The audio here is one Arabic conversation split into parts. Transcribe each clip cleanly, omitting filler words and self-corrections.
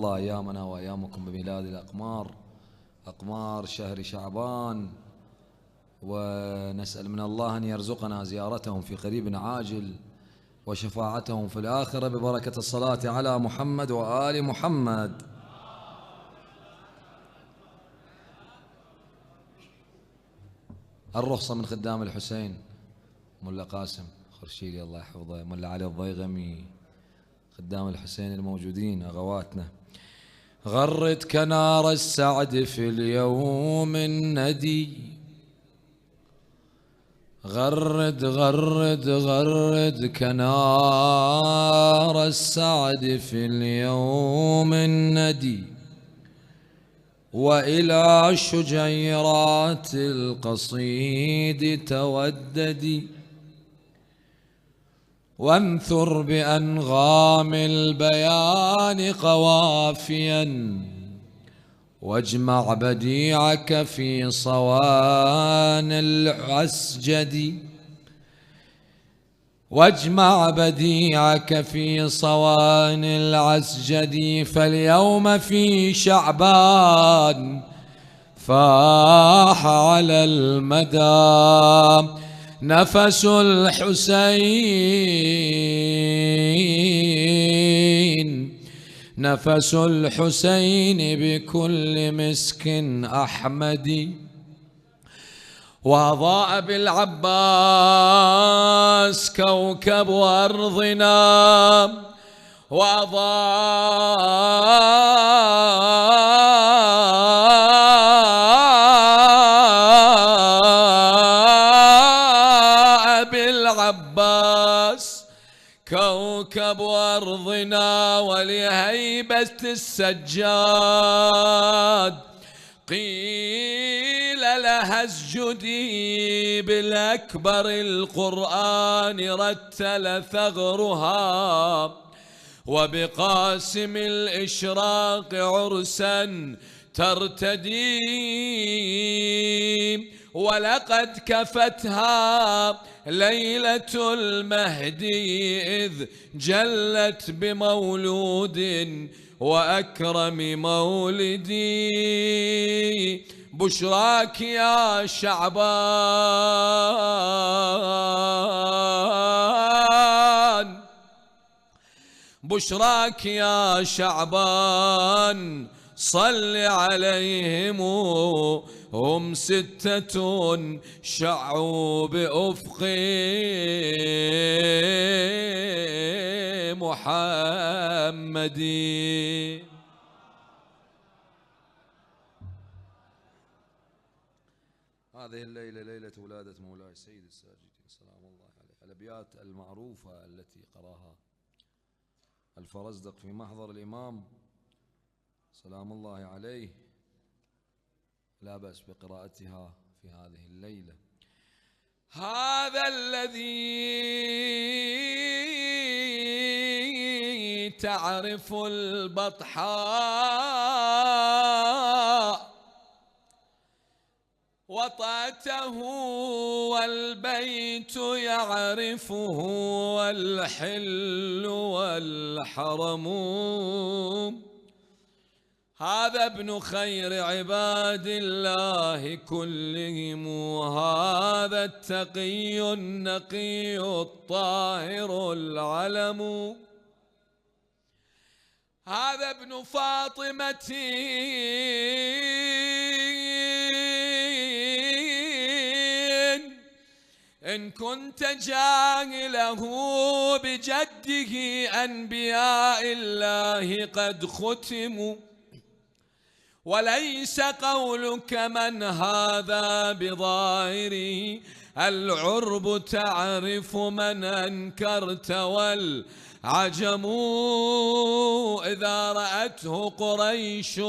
الله أيامنا وأيامكم بميلاد الأقمار، أقمار شهر شعبان، ونسأل من الله أن يرزقنا زيارتهم في قريب عاجل وشفاعتهم في الآخرة ببركة الصلاة على محمد وآل محمد. الرخصة من خدام الحسين ملا قاسم خرشيلي الله يحفظه، ملا علي الضيغمي، خدام الحسين الموجودين أغواتنا. غرد كنار السعد في اليوم الندي، غرد غرد غرد كنار السعد في اليوم الندي، وإلى شجيرات القصيد توددي، وانثر بأنغام البيان قوافيا، واجمع بديعك في صوان العسجد، واجمع بديعك في صوان العسجد. فاليوم في شعبان فاح على المدى نفس الحسين، نفس الحسين بكل مسك أحمدي. وأضاء بالعباس كوكب أرضنا، وأضاء بالعباس كوكب أرضنا، ولهيبة السجاد قيل لها اسجدي، بالأكبر القرآن رتل ثغرها، وبقاسم الإشراق عرسا ترتدي، ولقد كفتها ليلة المهدي إذ جلت بمولود وأكرم مولدي. بشراك يا شعبان، بشراك يا شعبان، صل عليهم هم ستة شعوا بأفق محمد. هذه الليلة ليلة ولادة مولاي سيد الساجدين سلام الله عليه. الأبيات المعروفة التي قراها الفرزدق في محضر الإمام سلام الله عليه لا بأس بقراءتها في هذه الليلة. هذا الذي تعرف البطحاء وطأته، والبيت يعرفه، والحل والحرم. هذا ابن خير عباد الله كلهم، هذا التقي النقي الطاهر العلم، هذا ابن فاطمة إن كنت جاهله بجده أنبياء الله قد ختموا، وليس قولك من هذا بظاهره، العرب تعرف من أنكرت والعجم. إذا رأته قريش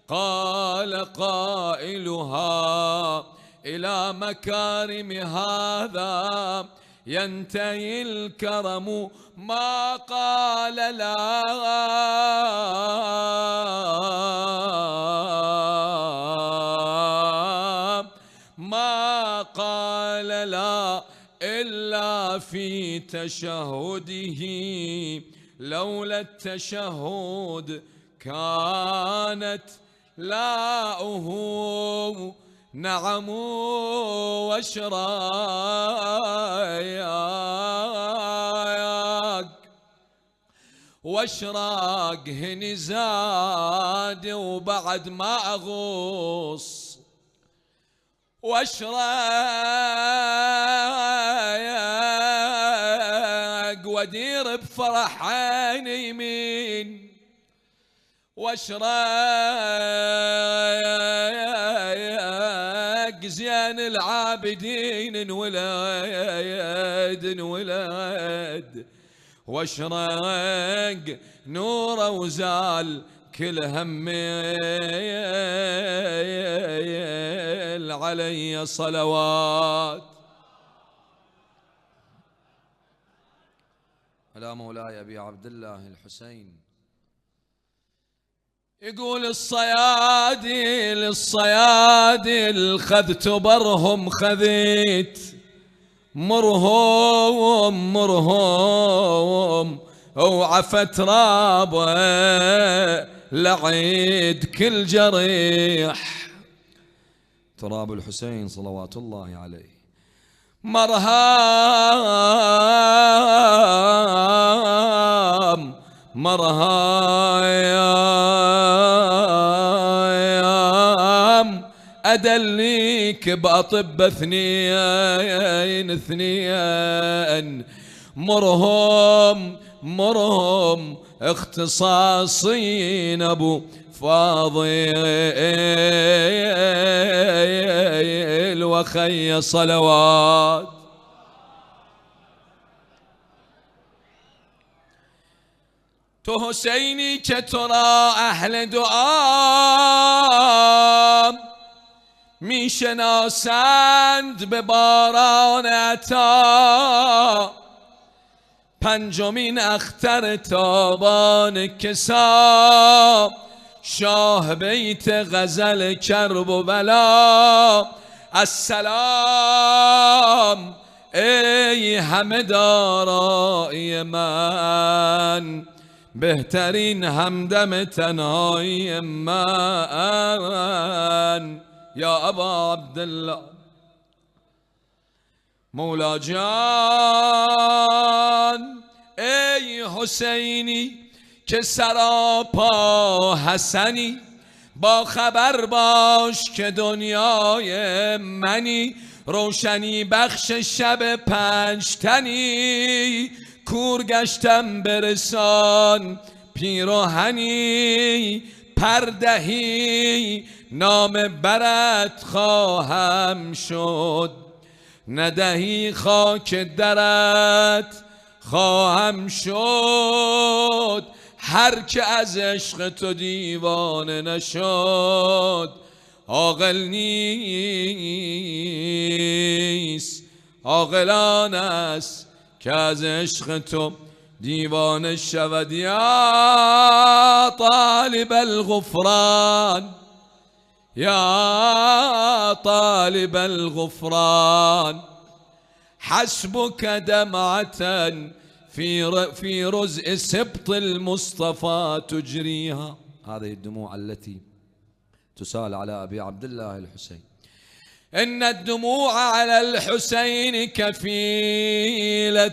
قال قائلها إلى مكارم هذا ينتهي الكرم. ما قال لا ما قال لا إلا في تشهده، لولا التشهد كانت لاؤه نعم واشراق هني زاد وبعد ما أغوص واشراق ودير بفرح عيني يمين واشراق زين العابدين انولد واشراق نوره وزال كل هم علي صلوات على مولاي أبي عبد الله الحسين. يقول الصيادل خذت برهم خذيت مرهم وعفت رابه لعيد كل جريح. تراب الحسين صلوات الله عليه مرهام أدليك بأطب اثنين مرهم اختصاصين أبو فاضل وخي صلوات. تو حسینی که تو را اهل دعا میشناسند به باران عطا پنجمین اختر تابان کسا شاه بیت غزل کرب و بلا. السلام ای همه دارایی من بهترین همدم تنهایی من یا ابا عبدالله مولا جان. ای حسینی که سراپا حسنی با خبر باش که دنیای منی روشنی بخش شب پنجتنی کور گشتم برسان پیراهنی پردهی نام برت خواهم شد ندهی خاک درت خواهم شد هر که از عشق تو دیوانه نشد عاقل نیست عاقلان است که از عشق تو دیوانه شود. یا طالب الغفران یا طالب الغفران حسبك دمعة في رزء سبط المصطفى تجريها. هذه الدموع التي تسال على أبي عبد الله الحسين. إن الدموع على الحسين كفيلة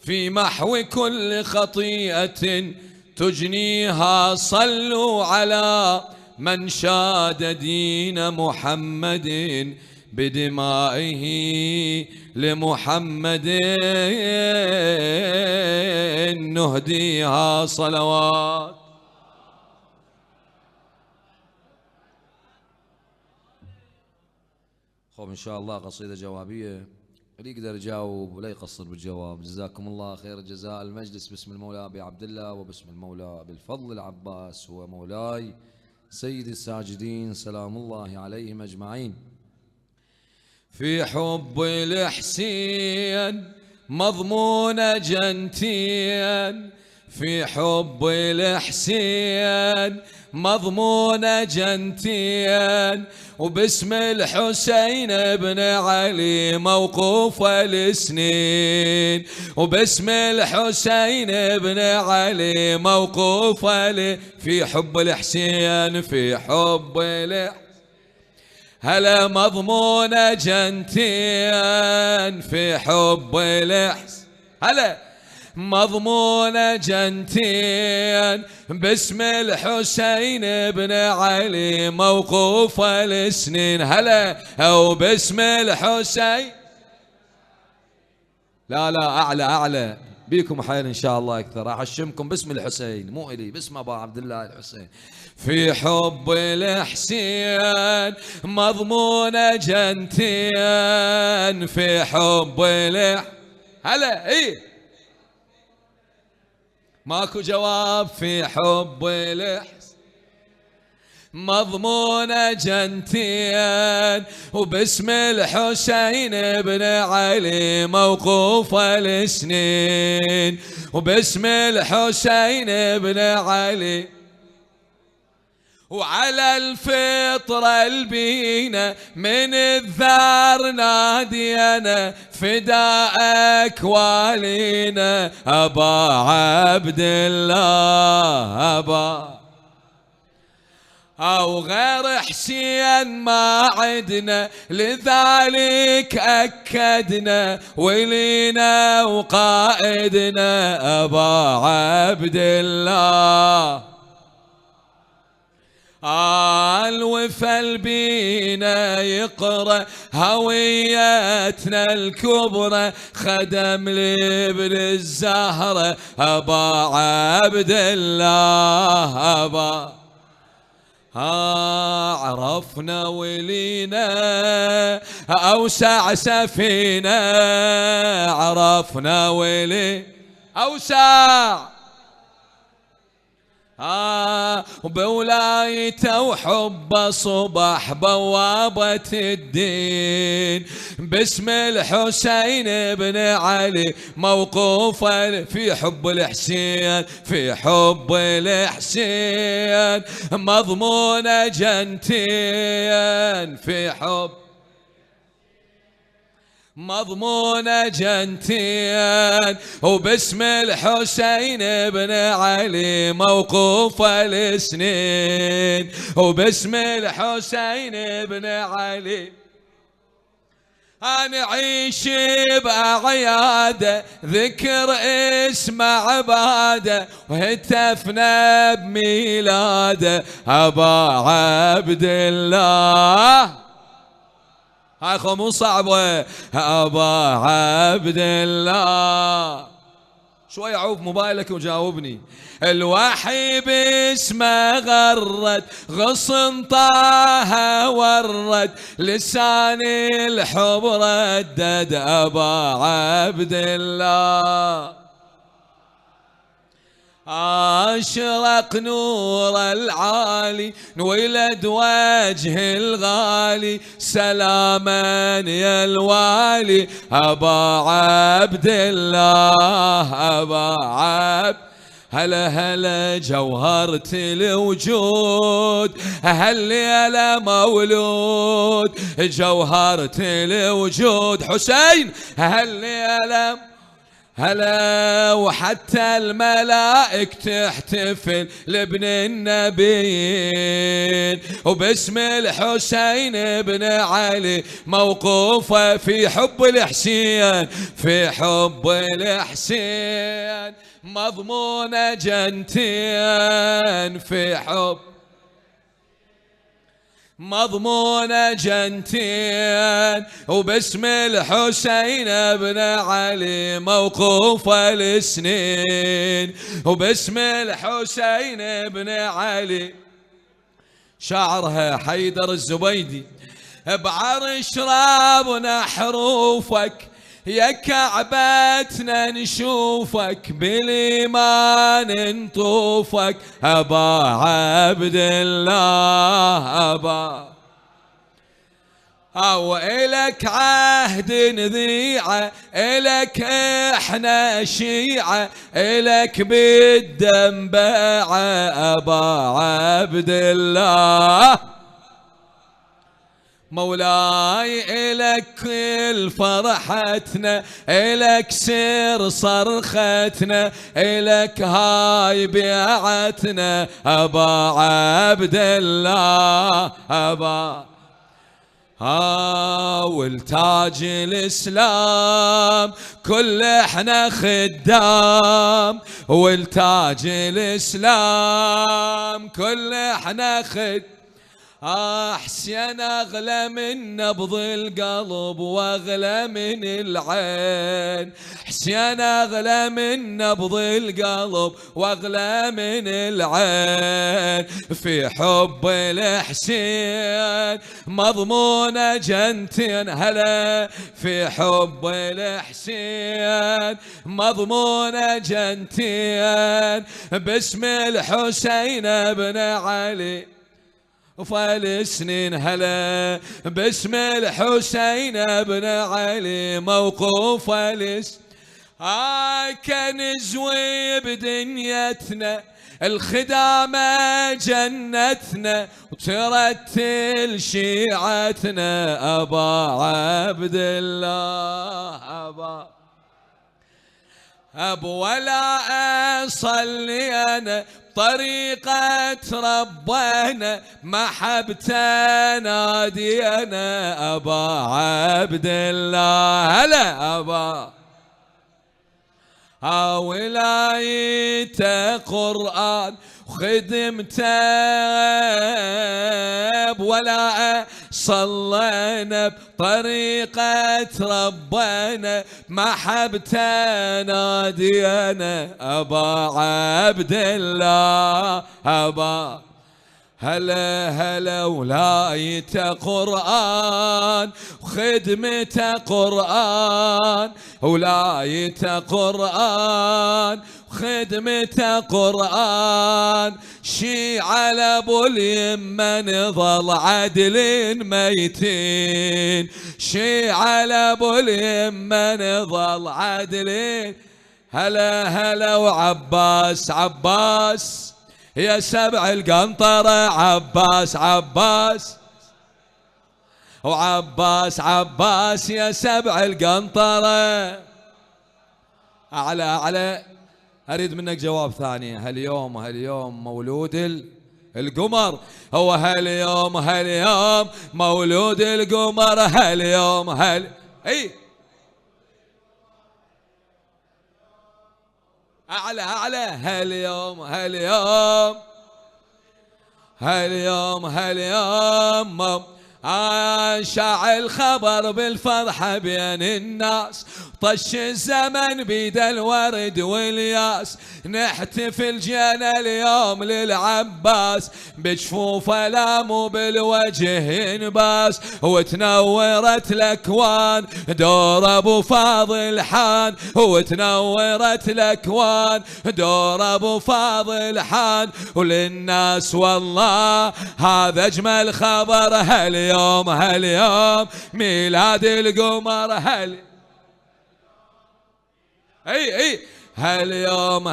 في محو كل خطيئة تجنيها. صلوا على من شاد دين محمد بدمائه لمحمد نهديها صلوات. خب إن شاء الله قصيدة جوابية اللي يقدر يجاوب ولا يقصر بالجواب جزاكم الله خير الجزاء. المجلس باسم المولى أبي عبد الله وباسم المولى أبي الفضل العباس ومولاي سيد الساجدين سلام الله عليهم أجمعين. في حب الحسين مضمون جنتين في حب الحسين مضمون جنتين، وباسم الحسين بن علي موقوف السنين، وباسم الحسين بن علي موقوف في حب الحسين في حب الحسين هلا مضمون جنتين في حب الحسين هلا مضمون جنتين، باسم الحسين بن علي موقوف السنين هلا او باسم الحسين. لا لا اعلى اعلى بيكم حيل ان شاء الله اكثر، احشمكم باسم الحسين مو الي، باسم ابا عبد الله الحسين. في حب الحسين مضمون جنتين في حب هلا ايه ماكو جواب. في حب الحسين مضمون جنتين، وباسم الحسين بن علي موقوف السنين، وباسم الحسين بن علي وعلى الفطرة البينة من الثار نادينا فداءك والينا أبا عبد الله أبا، أو غير حسين ما عدنا لذلك أكدنا ولينا وقائدنا أبا عبد الله. الوفا بينا يقرأ هويتنا الكبرى خدم لابن الزهرة أبا عبد الله أبا. عرفنا ولينا أوسع سفينة، عرفنا ولي أوسع بولايته وحب صبح بوابة الدين، باسم الحسين بن علي موقوف في حب الحسين في حب الحسين مضمون جنتين في حب مضمون جنتين، وباسم الحسين بن علي موقوف السنين، وباسم الحسين بن علي نعيش بأعياده ذكر اسم عباده وهتفنا بميلاده أبا عبد الله. هاي خو مو صعبة أبا عبد الله. شوي عوف موبايلك وجاوبني. الوحي باسمه غرد غصن طه ورد لسان الحب ردد أبا عبد الله. أشرق نور العالي نولد وجه الغالي سلاما يا الوالي أبا عبد الله أبا عبد. هلا هلا جوهرة الوجود هالليلة مولود جوهرة الوجود حسين هالليلة هلا وحتى الملائك تحتفل لابن النبيين وباسم الحسين بن علي موقوفة في حب الحسين في حب الحسين مضمون جنتين في حب مضمون جنتين وباسم الحسين بن علي موقوف السنين وباسم الحسين بن علي. شاعرها حيدر الزبيدي بعرش رابنا حروفك يا كعبتنا نشوفك بالإيمان نطوفك أبا عبد الله أبا. أو إلك عهد نذيعه، إلك إحنا شيعه، إلك بالدم باعه أبا عبد الله. مولاي إلك كل فرحتنا، إلك سر صرختنا، إلك هاي بيعتنا أبا عبد الله أبا. والتاج الإسلام كل احنا خدام، والتاج الإسلام كل احنا خدام. حسين أغلى من نبض القلب وأغلى من العين، حسين أغلى من نبض القلب وأغلى من العين. في حب الحسين مضمونة جنتين، هلا في حب الحسين مضمونة جنتين. باسم الحسين بن علي فلسنين، هلا باسم الحسين بن علي موقوف فلس. كنز بدنيتنا الخدامة جنتنا، وترتل شيعتنا أبا عبد الله أبا ولا أصلي أنا طريقة ربنا، محبته نادينا أبا عبد الله. هلا أبا ولايته قرآن وخدمته ولا صلينا بطريقة ربنا، محبته نادينا أبا عبد الله أبا. هلا هلا ولايته قرآن وخدمته قرآن، ولايته قرآن وخدمته قرآن. شيعة لابو اليمة نظل عدل ميتين، شيعة لابو اليمة نظل عدل. هلا هلا وعباس عباس يا سبع القنطرة، عباس عباس وعباس عباس يا سبع القنطرة. أعلى أعلى. أريد منك جواب ثاني. هاليوم مولود القمر، هو هاليوم مولود القمر، هاليوم اي أعلى أعلى. هاليوم شاع الخبر بالفرحة بين الناس، طش الزمن بيد الورد والياس. نحتفل جينا اليوم للعباس، بجفوفه لا مو بالوجه ينباس. وتنورت الاكوان دور ابو فاضل حان، وتنورت الاكوان دور ابو فاضل حان. وللناس والله هذا اجمل خبر، هاليوم ميلاد القمر. هاليوم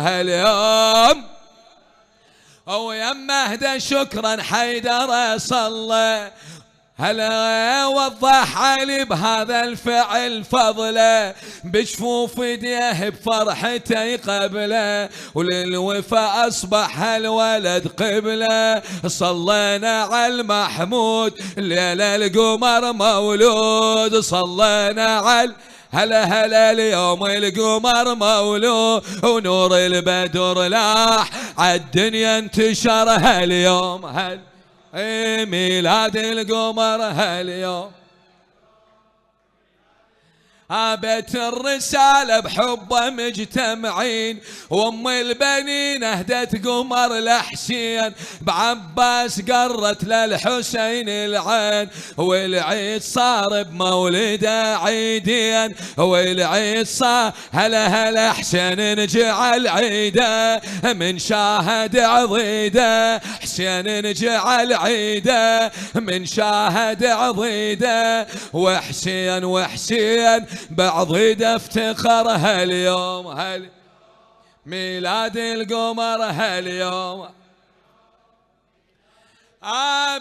ويما اهدى شكرا حيدر صلى. هلا وضح علي بهذا الفعل فضله، بجفوف ايديه بفرحته قبله. وللوفا اصبح الولد قبله، صلينا على المحمود ليلة القمر مولود. صلينا على هلا اليوم القمر مولود، ونور البدر لاح عالدنيا انتشر. هاليوم ميلاد القمر. هاليوم بيت الرسالة بحبه مجتمعين، وام البنين اهدت قمر لحسين، بعباس قرت للحسين العين، والعيد صار بمولده عيدين، والعيد صار هلا هلا حسين نجعل عيده، من شاهد عضيده حسين نجعل عيده، من شاهد عضيده، وحسين وحسين بعضيده افتخر هاليوم، ميلاد القمر هاليوم.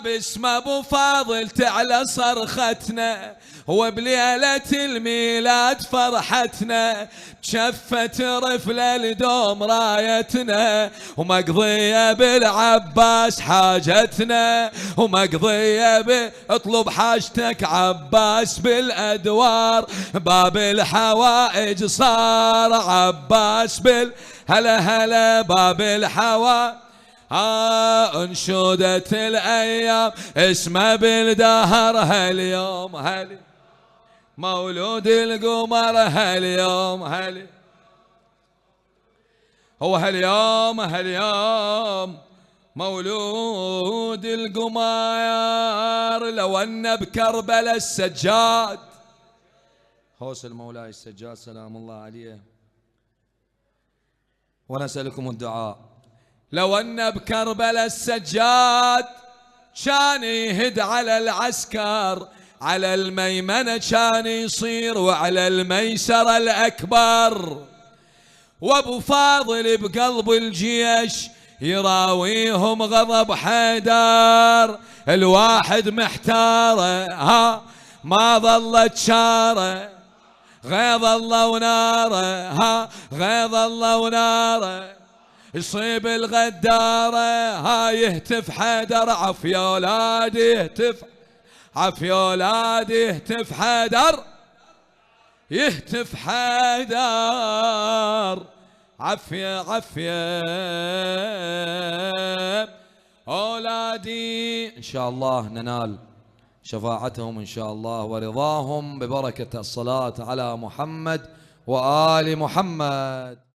باسم ابو فاضل تعلى صرختنا، وبليلة الميلاد فرحتنا، بشفة رفلة لدوم رايتنا، ومقضية بالعباس حاجتنا، ومقضية اطلب حاجتك عباس بالأدوار، باب الحوائج صار عباس هلا هلا باب الحوائج. انشودت الايام اسمه بالدهر هاليوم، مولود القمر هاليوم، هو هاليوم مولود القمر. لو ان بكربلاء السجاد، هوس المولاي السجاد سلام الله عليه، ونسألكم الدعاء. لو ان بكربلاء السجاد كان يهد على العسكر، على الميمنة كان يصير وعلى الميسر الأكبر، وابو فاضل بقلب الجيش يراويهم غضب حيدر، الواحد محتاره ما ظلت شاره، غيظ الله وناره غيظ الله وناره، يصيب الغدارة يهتف حيدر، عف يا ولاد يهتف، عف يا ولاد يهتف حيدر، يهتف حيدر، عفية عفية أولادي. إن شاء الله ننال شفاعتهم إن شاء الله ورضاهم ببركة الصلاة على محمد وآل محمد.